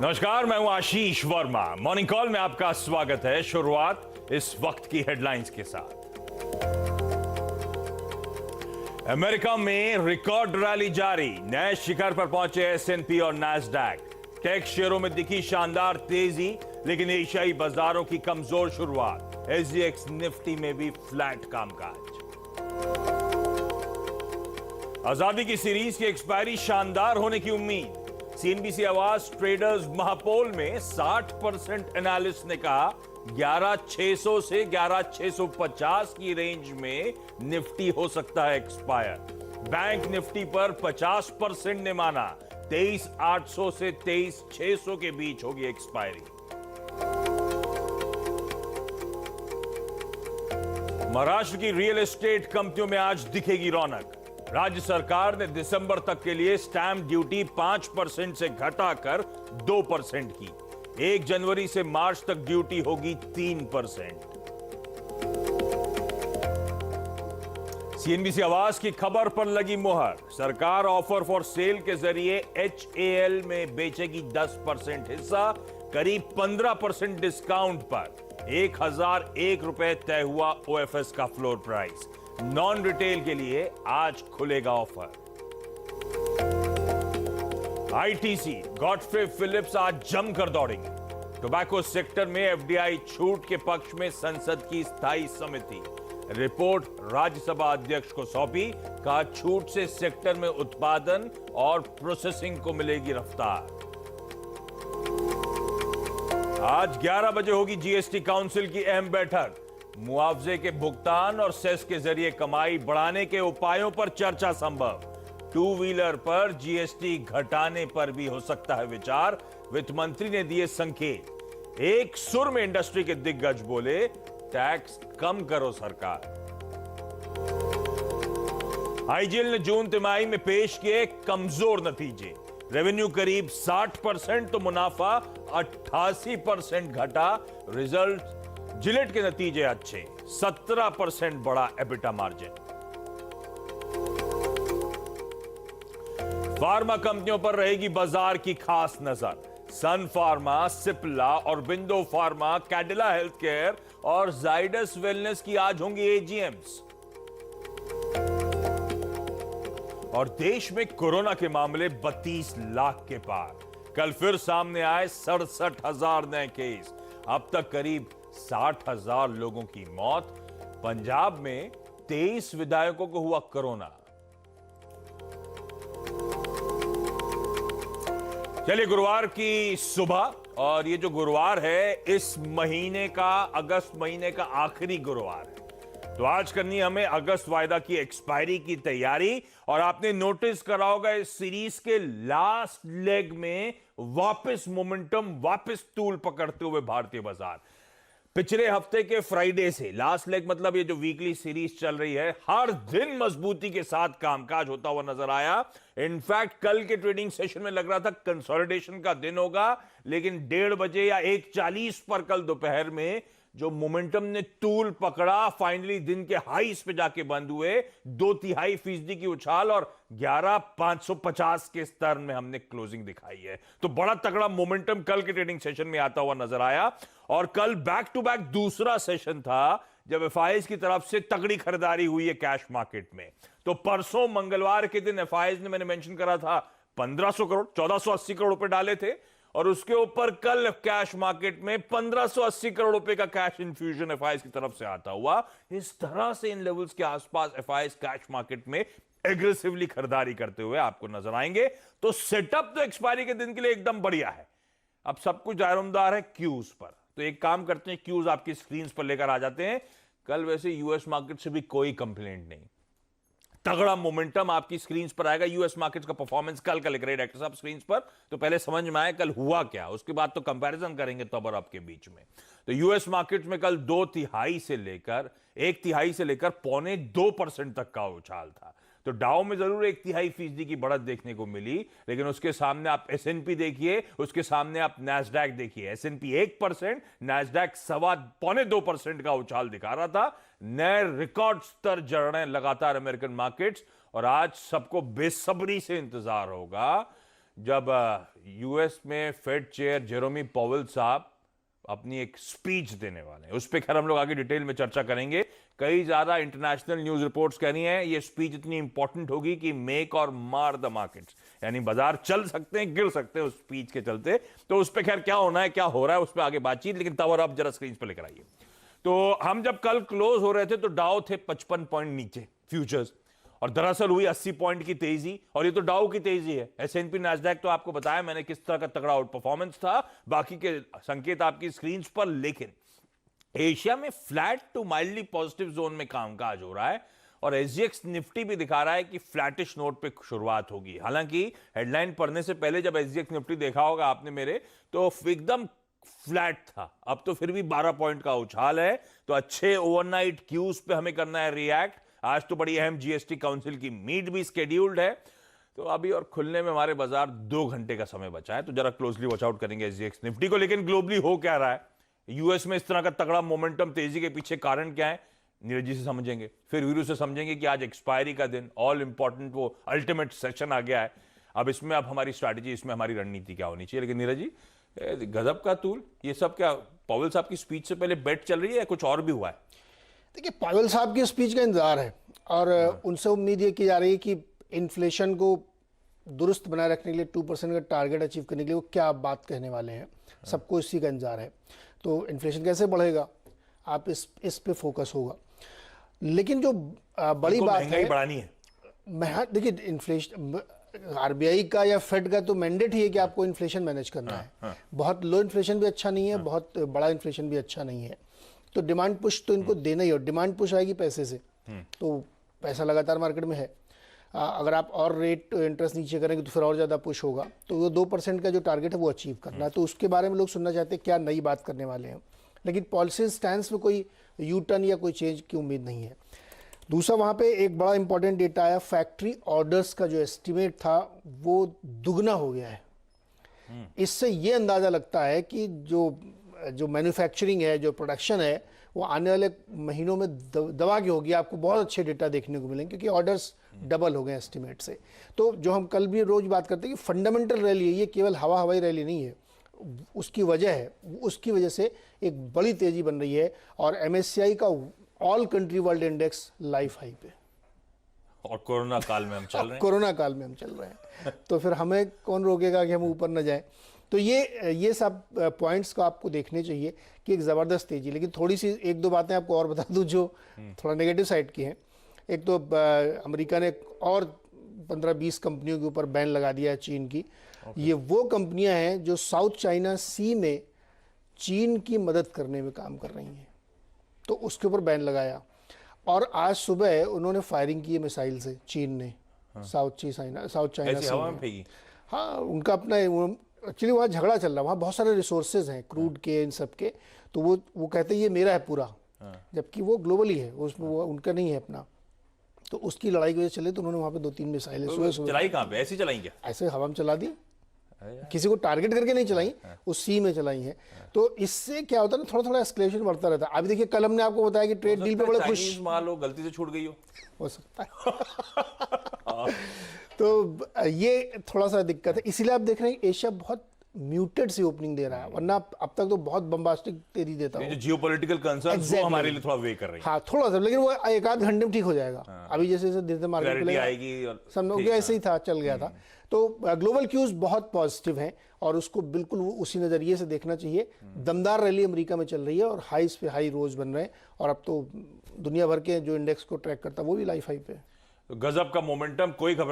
नमस्कार, मैं हूं आशीष वर्मा। मॉर्निंग कॉल में आपका स्वागत है। शुरुआत इस वक्त की हेडलाइंस के साथ। अमेरिका में रिकॉर्ड रैली जारी, नए शिखर पर पहुंचे एस&पी और नैस्डैक। टेक शेयरों में दिखी शानदार तेजी, लेकिन एशियाई बाजारों की कमजोर शुरुआत। एसजीएक्स निफ्टी में भी फ्लैट कामकाज। आजादी की सीरीज की एक्सपायरी शानदार होने की उम्मीद। सीएनबीसी आवाज ट्रेडर्स महापोल में 60% एनालिस्ट ने कहा 11,600 से 11,650 की रेंज में निफ्टी हो सकता है एक्सपायर। बैंक निफ्टी पर 50% ने माना 23,800 से 23,600 के बीच होगी एक्सपायरी। महाराष्ट्र की रियल एस्टेट कंपनियों में आज दिखेगी रौनक। राज्य सरकार ने दिसंबर तक के लिए स्टैंप ड्यूटी 5% से घटाकर 2% की। 1 जनवरी से मार्च तक ड्यूटी होगी 3%। सीएनबीसी आवाज की खबर पर लगी मुहर। सरकार ऑफर फॉर सेल के जरिए एचएएल में बेचेगी 10% हिस्सा, करीब 15% डिस्काउंट पर। 1,001 रुपए तय हुआ ओएफएस का फ्लोर प्राइस। नॉन रिटेल के लिए आज खुलेगा ऑफर। आईटीसी गॉडफ्रे फिलिप्स आज जमकर दौड़ेंगे। टोबैको सेक्टर में एफडीआई छूट के पक्ष में संसद की स्थायी समिति। रिपोर्ट राज्यसभा अध्यक्ष को सौंपी, कहा छूट से सेक्टर में उत्पादन और प्रोसेसिंग को मिलेगी रफ्तार। आज 11 बजे होगी जीएसटी काउंसिल की अहम बैठक। मुआवजे के भुगतान और सेस के जरिए कमाई बढ़ाने के उपायों पर चर्चा संभव। 2 व्हीलर पर जीएसटी घटाने पर भी हो सकता है विचार। वित्त मंत्री ने दिए संकेत। एक सुर में इंडस्ट्री के दिग्गज बोले, टैक्स कम करो सरकार। आईजीएल ने जून तिमाही में पेश किए कमजोर नतीजे। रेवेन्यू करीब 60% तो मुनाफा 88% घटा। रिजल्ट जिलेट के नतीजे अच्छे, 17% बढ़ा एबिटा मार्जिन। फार्मा कंपनियों पर रहेगी बाजार की खास नजर। सन फार्मा, सिप्ला और बिंदो फार्मा, कैडिला हेल्थ केयर और जाइडस वेलनेस की आज होंगी एजीएम्स। और देश में कोरोना के मामले 32 लाख के पार। कल फिर सामने आए 67,000 नए केस। अब तक करीब 60,000 लोगों की मौत। पंजाब में 23 विधायकों को हुआ कोरोना। चलिए, गुरुवार की सुबह, और ये जो गुरुवार है इस महीने का, अगस्त महीने का आखिरी गुरुवार है। तो आज करनी है हमें अगस्त वायदा की एक्सपायरी की तैयारी। और आपने नोटिस करा होगा इस सीरीज के लास्ट लेग में वापस मोमेंटम, वापस तूल पकड़ते हुए भारतीय बाजार। पिछले हफ्ते के फ्राइडे से, लास्ट लेग मतलब ये जो वीकली सीरीज चल रही है, हर दिन मजबूती के साथ कामकाज होता हुआ नजर आया। इनफैक्ट कल के ट्रेडिंग सेशन में लग रहा था कंसोलिडेशन का दिन होगा, लेकिन 1:30 बजे या 1:40 पर कल दोपहर में जो मोमेंटम ने तूल पकड़ा, फाइनली दिन के हाईस पे जाके बंद हुए। 2.5% की उछाल और 11,550 के स्तर में हमने क्लोजिंग दिखाई है। तो बड़ा तगड़ा मोमेंटम कल के ट्रेडिंग सेशन में आता हुआ नजर आया। और कल बैक टू बैक दूसरा सेशन था जब एफआईआईज की तरफ से तगड़ी खरीदारी हुई है कैश मार्केट में। तो परसों मंगलवार के दिन एफआईआईज ने, मैंने मेंशन करा था, 1,500 करोड़, 1,480 करोड़ रुपए डाले थे। और उसके ऊपर कल कैश मार्केट में 1,580 करोड़ रुपए का कैश इन्फ्यूजन एफआईआईज की तरफ से आता हुआ। इस तरह से इन लेवल्स के आसपास एफआईआईज कैश मार्केट में एग्रेसिवली खरीदारी करते हुए आपको नजर आएंगे। तो सेटअप तो एक्सपायरी के दिन के लिए एकदम बढ़िया है। अब सब कुछ दायरोमदार है क्यूज पर। तो एक काम करते हैं, क्यूज आपकी स्क्रीन पर लेकर आ जाते हैं। कल वैसे यूएस मार्केट से भी कोई कंप्लेंट नहीं, तगड़ा मोमेंटम आपकी स्क्रीन पर आएगा। यूएस मार्केट का परफॉर्मेंस कल का लिख रहे डायरेक्टर साहब स्क्रीन पर। तो पहले समझ में आए कल हुआ क्या, उसके बाद तो कंपैरिजन करेंगे तब और आपके बीच में। तो यूएस मार्केट में कल 1/3 से लेकर 1.25% तक का उछाल था। तो डाउ में जरूर 1/3% की बढ़त देखने को मिली, लेकिन उसके सामने आप एसएनपी देखिए, उसके सामने आप नैस्डैक देखिए। एसएनपी 1%, नैस्डैक 2.25% का उछाल दिखा रहा था। नए रिकॉर्ड स्तर जड़ रहे हैं लगातार अमेरिकन मार्केट्स। और आज सबको बेसब्री से इंतजार होगा जब यूएस में फेड चेयर जेरोमी पॉवेल साहब अपनी एक स्पीच देने वाले हैं। उस पर खैर हम लोग आगे डिटेल में चर्चा करेंगे। कई ज्यादा इंटरनेशनल न्यूज रिपोर्ट्स कह रही हैं ये स्पीच इतनी इंपॉर्टेंट होगी कि मेक और मार द मार्केट्स, यानी बाजार चल सकते हैं, गिर सकते हैं उस स्पीच के चलते। तो उस पर खैर क्या होना है, क्या हो रहा है, उस पर आगे बातचीत, लेकिन तब और आप जरा स्क्रीन पर लेकर आइए। तो हम जब कल क्लोज हो रहे थे तो डाउ थे 55 पॉइंट नीचे फ्यूचर्स, और दरअसल हुई 80 पॉइंट की तेजी, और ये तो डाउ की तेजी है। एसएनपी नैस्डैक तो आपको बताया मैंने किस तरह का तगड़ा आउट परफॉर्मेंस था, बाकी के संकेत आपकी स्क्रीन पर। लेकिन एशिया में flat to mildly positive zone में कामकाज हो रहा है, और एसजीएक्स निफ्टी भी दिखा रहा है कि फ्लैटिश नोट पे शुरुआत होगी। हालांकि हेडलाइन पढ़ने से पहले जब एसजीएक्स निफ्टी देखा होगा आपने मेरे, तो एकदम फ्लैट था। अब तो फिर भी 12 पॉइंट का उछाल है। तो अच्छे ओवरनाइट क्यूज पे हमें करना है रिएक्ट। आज तो बड़ी अहम जीएसटी काउंसिल की मीट भी स्केड्यूल्ड है, तो अभी और खुलने में हमारे बाजार 2 घंटे का समय बचा है, तो जरा क्लोजली वॉच आउट करेंगे एसजीएक्स निफ्टी को। लेकिन ग्लोबली हो क्या रहा है, यूएस में इस तरह का तगड़ा मोमेंटम, तेजी के पीछे कारण क्या है, नीरज जी से समझेंगे, फिर वीरू से समझेंगे कि आज एक्सपायरी का दिन, ऑल इंपॉर्टेंट वो अल्टीमेट सेशन आ गया है। अब इसमें अब हमारी स्ट्रैटेजी, इसमें हमारी रणनीति क्या होनी चाहिए। लेकिन नीरज जी, गजब का तूल, ये सब क्या पॉवेल साहब की स्पीच से पहले बेट चल रही है या कुछ और भी हुआ है? देखिए, पॉवेल साहब की स्पीच का इंतजार है, और उनसे उम्मीद ये की जा रही है कि इन्फ्लेशन को दुरुस्त बनाए रखने के लिए 2% का टारगेट अचीव करने के लिए वो क्या बात कहने वाले हैं। सबको इसी का इंतजार है। तो इन्फ्लेशन कैसे बढ़ेगा, आप इस पे फोकस होगा। लेकिन जो बड़ी बात है, बढ़ानी है। देखिए, इन्फ्लेशन आरबीआई का या फेड का तो मैंडेट ही है कि आपको इन्फ्लेशन मैनेज करना है। बहुत लो इन्फ्लेशन भी अच्छा नहीं है, बहुत बड़ा इन्फ्लेशन भी अच्छा नहीं है। तो डिमांड पुश तो इनको देना ही है, और डिमांड पुश आएगी पैसे से। तो पैसा लगातार मार्केट में है। अगर आप और रेट इंटरेस्ट नीचे करेंगे तो फिर और ज़्यादा पुश होगा। तो वो 2% का जो टारगेट है वो अचीव करना है। तो उसके बारे में लोग सुनना चाहते हैं क्या नई बात करने वाले हैं। लेकिन पॉलिसी स्टैंस में कोई यू टर्न या कोई चेंज की उम्मीद नहीं है। दूसरा, वहाँ पे एक बड़ा इंपॉर्टेंट डेटा आया, फैक्ट्री ऑर्डर्स का जो एस्टिमेट था वो दुगना हो गया है। इससे ये अंदाज़ा लगता है कि जो मैन्युफैक्चरिंग है, जो प्रोडक्शन है, वो आने वाले महीनों में दबा के होगी। आपको बहुत अच्छे डेटा देखने को मिलेंगे क्योंकि ऑर्डर्स डबल हो गए एस्टिमेट से। तो जो हम कल भी रोज बात करते हैं कि फंडामेंटल रैली है, ये केवल हवाई रैली नहीं है। उसकी वजह से एक बड़ी तेजी बन रही है, और एमएससीआई का all country world index life high पे, और कोरोना काल में हम चल रहे हैं। कोरोना काल में हम चल रहे हैं। तो फिर हमें कौन रोकेगा कि हम ऊपर न जाएं। तो ये सब पॉइंट्स को आपको देखने चाहिए कि एक ज़बरदस्त तेजी। लेकिन थोड़ी सी 1-2 बातें आपको और बता दूं जो थोड़ा नेगेटिव साइड की हैं। एक तो अमेरिका ने और 15-20 कंपनियों के ऊपर बैन लगा दिया है चीन की। ये वो कंपनियां हैं जो साउथ चाइना सी में चीन की मदद करने में काम कर रही हैं, तो उसके ऊपर बैन लगाया। और आज सुबह उन्होंने फायरिंग की है मिसाइल से, चीन ने साउथ चाइना से। हाँ, उनका अपना एक्चुअली वहाँ झगड़ा चल रहा है, वहाँ बहुत सारे रिसोर्सेज हैं क्रूड के, इन सब के। तो वो कहते हैं ये मेरा है पूरा, जबकि वो ग्लोबली है, उसमें वो उनका नहीं है अपना। तो उसकी लड़ाई की वजह चले, तो उन्होंने वहाँ पे 2-3 मिसाइलें सुबह चलाई। कहाँ पे ऐसी चलाई क्या? ऐसे हवा में चला दी, किसी को टारगेट करके नहीं चलाई, उस सी में चलाई है। तो इससे क्या होता है ना, थोड़ा थोड़ा एस्केलेशन बढ़ता रहता है। अभी देखिए, कल हमने आपको बताया कि ट्रेड डील पे बड़े खुश, माल हो गलती से छूट गई हो सकता है। तो ये थोड़ा सा दिक्कत है। इसीलिए आप देख रहे हैं एशिया बहुत म्यूटेड सी ओपनिंग दे रहा है, वरना अब तक तो बहुत बम्बास्टिक तेजी देता है। जियोपॉलिटिकल कंसर्न्स वो हमारे लिए थोड़ा वे कर रही है। हाँ, थोड़ा सा, लेकिन वो 1-8 घंटे में ठीक हो जाएगा। अभी जैसे धीरे मार्केट आएगी, सब ऐसे ही था, चल गया था। तो ग्लोबल क्यूज बहुत पॉजिटिव हैं, और उसको बिल्कुल उसी नजरिए से देखना चाहिए। दमदार रैली अमेरिका में चल रही है, और हाईस पे हाई रोज बन रहे हैं, और अब तो दुनिया भर के जो इंडेक्स को ट्रैक करता है वो भी लाइफ हाई पे। गजब का मोमेंटम, कोई घबरा